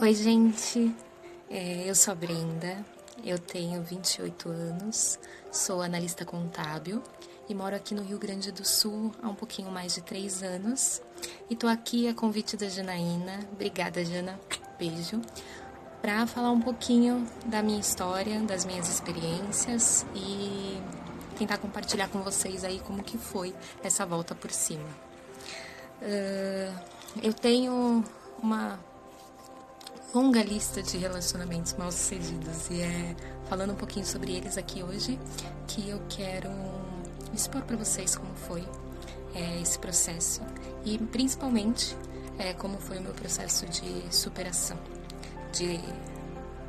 Oi, gente. Eu sou a Brenda, eu tenho 28 anos, sou analista contábil e moro aqui no Rio Grande do Sul há um pouquinho mais de 3 anos. E tô aqui a convite da Janaína, obrigada, Jana, beijo, para falar um pouquinho da minha história, das minhas experiências e tentar compartilhar com vocês aí como que foi essa volta por cima. Eu tenho uma longa lista de relacionamentos mal sucedidos e é falando um pouquinho sobre eles aqui hoje que eu quero expor para vocês como foi esse processo e principalmente como foi o meu processo de superação, de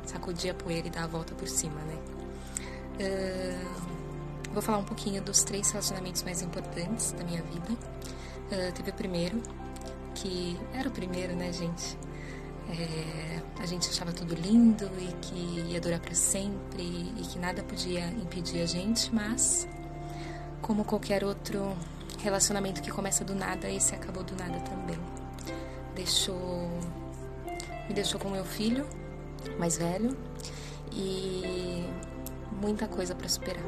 sacudir a poeira e dar a volta por cima, né? Vou falar um pouquinho dos 3 relacionamentos mais importantes da minha vida. Teve o primeiro, que era o primeiro, né, gente? A gente achava tudo lindo e que ia durar para sempre e que nada podia impedir a gente, mas como qualquer outro relacionamento que começa do nada, esse acabou do nada também. Me deixou com meu filho mais velho e muita coisa para superar.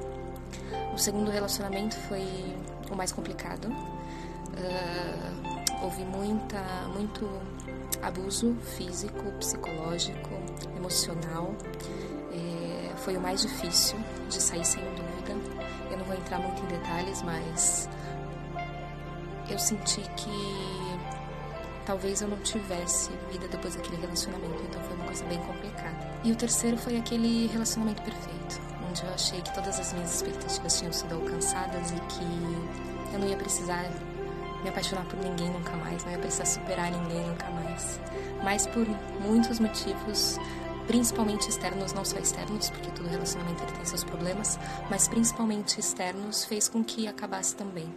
O segundo relacionamento foi o mais complicado. Houve muito abuso físico, psicológico, emocional. Foi o mais difícil de sair, sem dúvida. Eu não vou entrar muito em detalhes, mas eu senti que talvez eu não tivesse vida depois daquele relacionamento, então foi uma coisa bem complicada. E o terceiro foi aquele relacionamento perfeito, onde eu achei que todas as minhas expectativas tinham sido alcançadas e que eu não ia precisar me apaixonar por ninguém nunca mais, não ia precisar superar ninguém nunca mais. Mas por muitos motivos, principalmente externos, não só externos, porque todo relacionamento ele tem seus problemas, mas principalmente externos, fez com que acabasse também.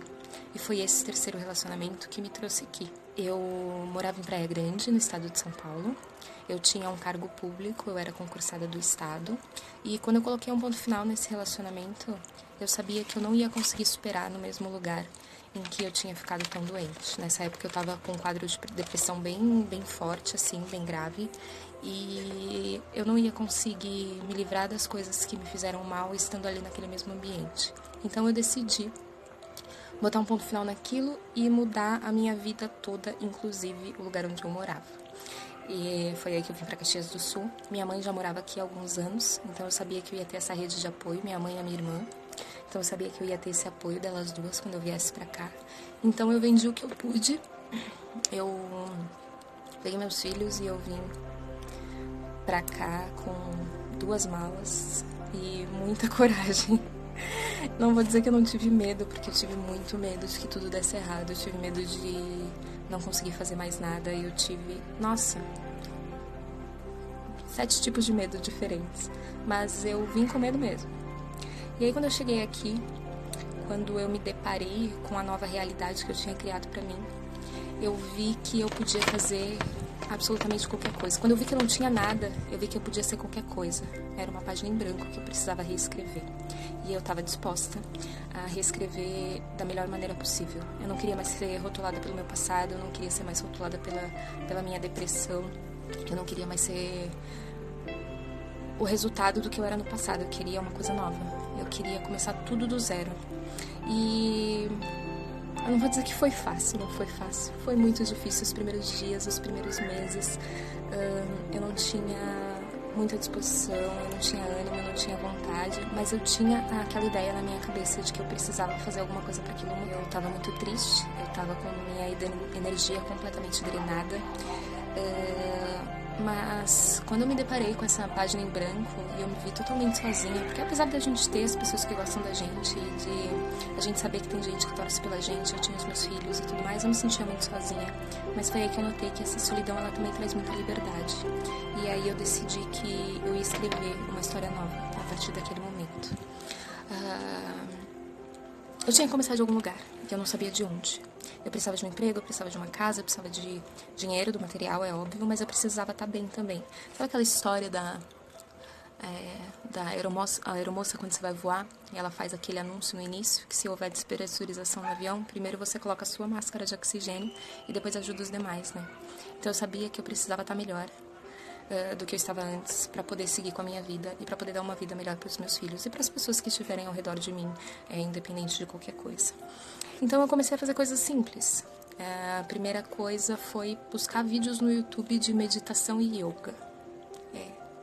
E foi esse terceiro relacionamento que me trouxe aqui. Eu morava em Praia Grande, no estado de São Paulo. Eu tinha um cargo público, eu era concursada do estado. E quando eu coloquei um ponto final nesse relacionamento, eu sabia que eu não ia conseguir superar no mesmo lugar em que eu tinha ficado tão doente. Nessa época eu estava com um quadro de depressão bem forte, assim, bem grave. E eu não ia conseguir me livrar das coisas que me fizeram mal estando ali naquele mesmo ambiente. Então eu decidi botar um ponto final naquilo e mudar a minha vida toda, inclusive o lugar onde eu morava. E foi aí que eu vim para Caxias do Sul. Minha mãe já morava aqui há alguns anos, então eu sabia que eu ia ter essa rede de apoio, minha mãe e a minha irmã. Então eu sabia que eu ia ter esse apoio delas duas quando eu viesse pra cá. Então eu vendi o que eu pude. Eu peguei meus filhos e eu vim pra cá com 2 malas e muita coragem. Não vou dizer que eu não tive medo, porque eu tive muito medo de que tudo desse errado. Eu tive medo de não conseguir fazer mais nada. E eu tive, 7 tipos de medo diferentes. Mas eu vim com medo mesmo. E aí quando eu cheguei aqui, quando eu me deparei com a nova realidade que eu tinha criado pra mim, eu vi que eu podia fazer absolutamente qualquer coisa. Quando eu vi que eu não tinha nada, eu vi que eu podia ser qualquer coisa. Era uma página em branco que eu precisava reescrever. E eu estava disposta a reescrever da melhor maneira possível. Eu não queria mais ser rotulada pelo meu passado, eu não queria ser mais rotulada pela minha depressão, eu não queria mais ser o resultado do que eu era no passado. Eu queria uma coisa nova. Eu queria começar tudo do zero. E eu não vou dizer que foi fácil, não foi fácil. Foi muito difícil os primeiros dias, os primeiros meses. Eu não tinha muita disposição, eu não tinha ânimo, eu não tinha vontade. Mas eu tinha aquela ideia na minha cabeça de que eu precisava fazer alguma coisa para aquilo. Eu estava muito triste, eu estava com minha energia completamente drenada. Mas quando eu me deparei com essa página em branco e eu me vi totalmente sozinha, porque apesar da gente ter as pessoas que gostam da gente e de a gente saber que tem gente que torce pela gente, eu tinha os meus filhos e tudo mais, eu me sentia muito sozinha. Mas foi aí que eu notei que essa solidão ela também traz muita liberdade. E aí eu decidi que eu ia escrever uma história nova a partir daquele momento. Eu tinha que começar de algum lugar, e eu não sabia de onde. Eu precisava de um emprego, eu precisava de uma casa, eu precisava de dinheiro, do material, é óbvio, mas eu precisava estar bem também. Sabe aquela história da aeromoça quando você vai voar, e ela faz aquele anúncio no início, que se houver despressurização no avião, primeiro você coloca a sua máscara de oxigênio e depois ajuda os demais, né? Então eu sabia que eu precisava estar melhor. do que eu estava antes, para poder seguir com a minha vida e para poder dar uma vida melhor para os meus filhos e para as pessoas que estiverem ao redor de mim, independente de qualquer coisa. Então eu comecei a fazer coisas simples. A primeira coisa foi buscar vídeos no YouTube de meditação e yoga.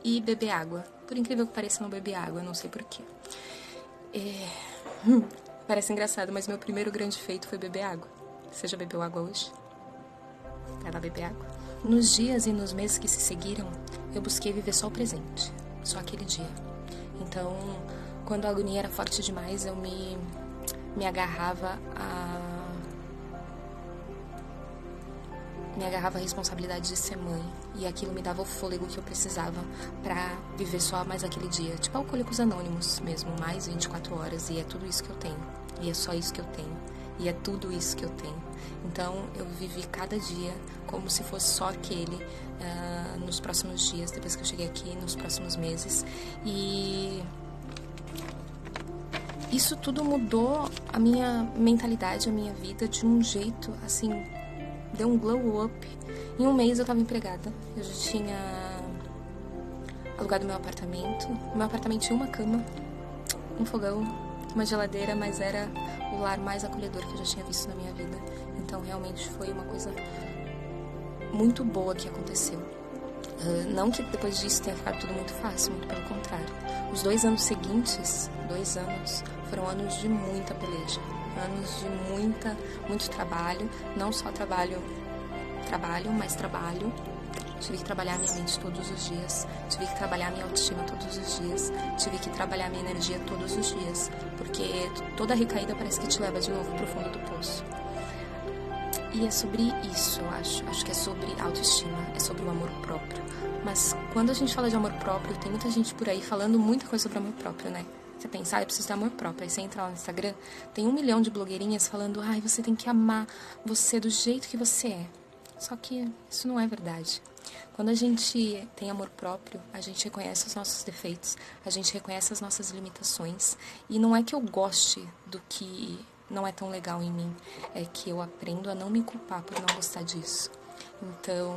E beber água. Por incrível que pareça, eu não bebi água, não sei porquê. Parece engraçado, mas meu primeiro grande feito foi beber água. Você já bebeu água hoje? Vai lá beber água. Nos dias e nos meses que se seguiram, eu busquei viver só o presente. Só aquele dia. Então, quando a agonia era forte demais, eu me agarrava à responsabilidade de ser mãe, e aquilo me dava o fôlego que eu precisava pra viver só mais aquele dia, tipo Alcoólicos Anônimos mesmo, mais 24 horas, e é tudo isso que eu tenho, e é só isso que eu tenho, e é tudo isso que eu tenho. Então eu vivi cada dia como se fosse só aquele, nos próximos dias, depois que eu cheguei aqui, nos próximos meses, e isso tudo mudou a minha mentalidade, a minha vida de um jeito, assim, deu um glow up. Em um mês eu estava empregada. Eu já tinha alugado meu apartamento. O meu apartamento tinha uma cama, um fogão, uma geladeira, mas era o lar mais acolhedor que eu já tinha visto na minha vida. Então realmente foi uma coisa muito boa que aconteceu. Não que depois disso tenha ficado tudo muito fácil, muito pelo contrário. Os 2 anos seguintes, 2 anos, foram anos de muita peleja. Anos de muito trabalho, não só trabalho, mas trabalho. Tive que trabalhar minha mente todos os dias, tive que trabalhar minha autoestima todos os dias, tive que trabalhar minha energia todos os dias, porque toda recaída parece que te leva de novo pro fundo do poço. E é sobre isso, eu acho que é sobre autoestima, é sobre o amor próprio. Mas quando a gente fala de amor próprio, tem muita gente por aí falando muita coisa sobre amor próprio, né? Você pensa, eu preciso ter amor próprio. Aí você entra lá no Instagram, tem 1 milhão de blogueirinhas falando, você tem que amar você do jeito que você é. Só que isso não é verdade. Quando a gente tem amor próprio, a gente reconhece os nossos defeitos, a gente reconhece as nossas limitações. E não é que eu goste do que não é tão legal em mim, é que eu aprendo a não me culpar por não gostar disso. Então,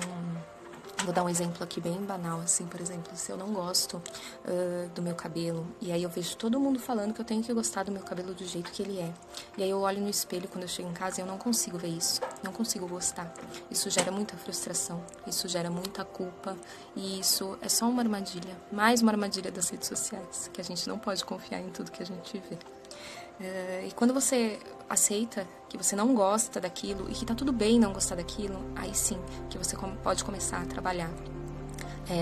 vou dar um exemplo aqui bem banal, assim, por exemplo, se eu não gosto do meu cabelo, e aí eu vejo todo mundo falando que eu tenho que gostar do meu cabelo do jeito que ele é. E aí eu olho no espelho quando eu chego em casa e eu não consigo ver isso, não consigo gostar. Isso gera muita frustração, isso gera muita culpa, e isso é só uma armadilha, mais uma armadilha das redes sociais, que a gente não pode confiar em tudo que a gente vê. E quando você aceita que você não gosta daquilo e que tá tudo bem não gostar daquilo, aí sim que você pode começar a trabalhar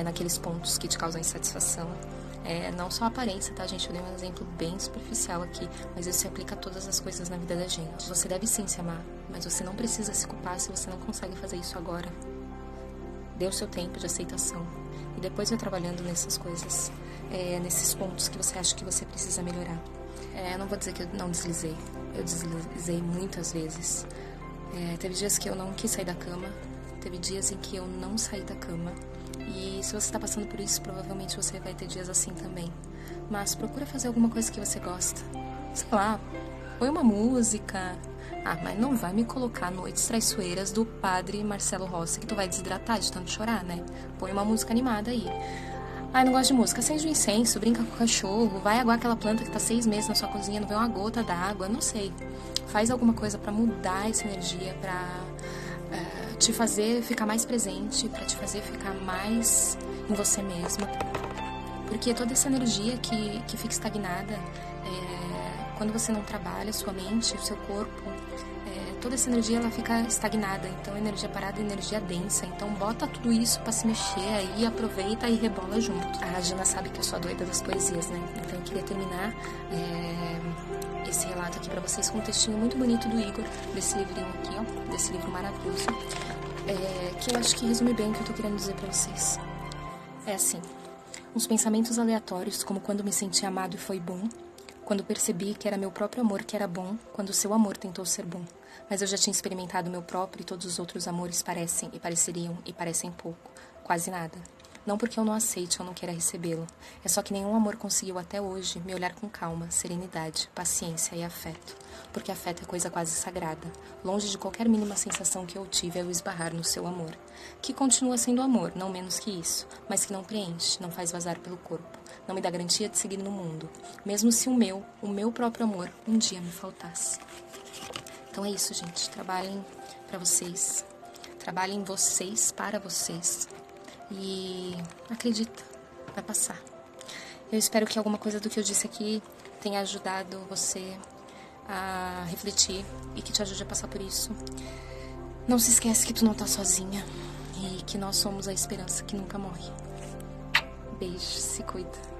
naqueles pontos que te causam insatisfação. Não só a aparência, tá, gente? Eu dei um exemplo bem superficial aqui, mas isso se aplica a todas as coisas na vida da gente. Você deve sim se amar, mas você não precisa se culpar se você não consegue fazer isso agora. Dê o seu tempo de aceitação e depois vai trabalhando nessas coisas, nesses pontos que você acha que você precisa melhorar. Eu não vou dizer que eu não deslizei. Eu deslizei muitas vezes. Teve dias que eu não quis sair da cama. Teve dias em que eu não saí da cama. E se você está passando por isso, provavelmente você vai ter dias assim também. Mas procura fazer alguma coisa que você gosta. Sei lá, põe uma música. Mas não vai me colocar Noites Traiçoeiras do Padre Marcelo Rossi, que tu vai desidratar de tanto chorar, né? Põe uma música animada aí. Não gosto de música. Acende um incenso, brinca com o cachorro, vai aguar aquela planta que tá 6 meses na sua cozinha, não vê uma gota d'água, não sei. Faz alguma coisa pra mudar essa energia, pra te fazer ficar mais presente, pra te fazer ficar mais em você mesma. Porque toda essa energia que fica estagnada, quando você não trabalha, sua mente, o seu corpo, toda essa energia ela fica estagnada. Então, energia parada é energia densa. Então, bota tudo isso pra se mexer aí, aproveita e rebola junto. A Jana sabe que eu sou a doida das poesias, né? Então, eu queria terminar esse relato aqui pra vocês com um textinho muito bonito do Igor, desse livrinho aqui, ó, desse livro maravilhoso, que eu acho que resume bem o que eu tô querendo dizer pra vocês. É assim: uns pensamentos aleatórios, como quando me senti amado e foi bom, quando percebi que era meu próprio amor que era bom, quando o seu amor tentou ser bom. Mas eu já tinha experimentado o meu próprio e todos os outros amores parecem e pareceriam e parecem pouco, quase nada. Não porque eu não aceite ou não queira recebê-lo. É só que nenhum amor conseguiu até hoje me olhar com calma, serenidade, paciência e afeto. Porque afeto é coisa quase sagrada. Longe de qualquer mínima sensação que eu tive ao esbarrar no seu amor. Que continua sendo amor, não menos que isso. Mas que não preenche, não faz vazar pelo corpo. Não me dá garantia de seguir no mundo. Mesmo se o meu próprio amor, um dia me faltasse. Então é isso, gente. Trabalhem pra vocês. Trabalhem vocês para vocês. E acredita, vai passar. Eu espero que alguma coisa do que eu disse aqui tenha ajudado você a refletir e que te ajude a passar por isso. Não se esquece que tu não tá sozinha e que nós somos a esperança que nunca morre. Beijo, se cuida.